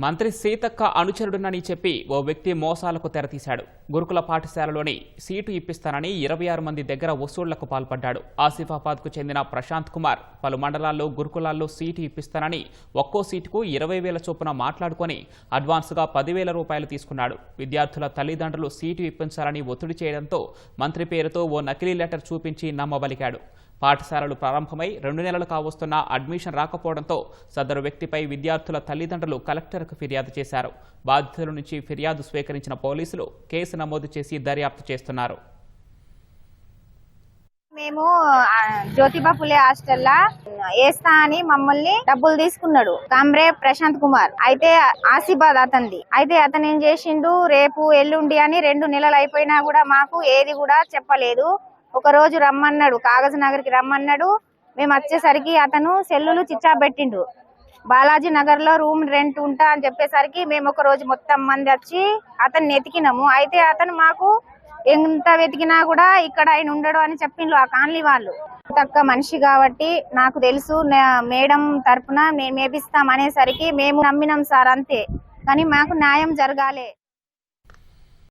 మంత్రి సీతక్క అనుచరుడునని చెప్పి ఓ వ్యక్తి మోసాలకు తెరతీశాడు. గురుకుల పాఠశాలలోని సీటు ఇప్పిస్తానని 26 మంది దగ్గర వసూళ్లకు పాల్పడ్డాడు. ఆసిఫాబాద్కు చెందిన ప్రశాంత్ కుమార్ పలు మండలాల్లో గురుకులాల్లో సీటు ఇప్పిస్తానని ఒక్కో సీటుకు 20,000 చొప్పున మాట్లాడుకొని అడ్వాన్స్గా 10,000 రూపాయలు తీసుకున్నాడు. విద్యార్థుల తల్లిదండ్రులు సీటు ఇప్పించాలని ఒత్తిడి చేయడంతో మంత్రి పేరుతో ఓ నకిలీ లెటర్ చూపించి నమ్మబలికాడు. పాఠశాలలు ప్రారంభమై 2 నెలలు కావస్తున్నా అడ్మిషన్ రాకపోవడంతో సదరు వ్యక్తిపై విద్యార్థుల తల్లిదండ్రులు కలెక్టర్కు ఫిర్యాదు చేశారు. బాధితుల నుంచి ఫిర్యాదు స్వీకరించిన పోలీసులు కేసు నమోదు చేసి దర్యాప్తు చేస్తున్నారు. మేము జ్యోతిబా ఫులే హాస్టల్లా వేస్తా అని మమ్మల్ని డబ్బులు తీసుకున్నాడు కామ్రే ప్రశాంత్ కుమార్. అయితే ఆసిఫాబాద్ అతనిది. అయితే అతను ఏం చేసిండు, రేపు ఎల్లుండి అని 2 నెలలు అయిపోయినా కూడా మాకు ఏది కూడా చెప్పలేదు. ఒక రోజు రమ్మన్నాడు, కాగజ్ నగర్కి రమ్మన్నాడు. మేము వచ్చేసరికి అతను సెల్లులు చిచ్చా పెట్టిండు. బాలాజీ నగర్ లో రూమ్ రెంట్ ఉంటా అని చెప్పేసరికి మేము ఒక రోజు మొత్తం మంది వచ్చి అతన్ని వెతికినాము. అయితే అతను మాకు ఎంత వెతికినా కూడా ఇక్కడ ఆయన ఉండడు అని చెప్పిండ్రు ఆ కాలనీ వాళ్ళు. తక్కువ మనిషి కాబట్టి నాకు తెలుసు మేడం తరఫున మేము వేపిస్తాం అనేసరికి మేము నమ్మినాం సార్, అంతే. కానీ మాకు న్యాయం జరగాలి.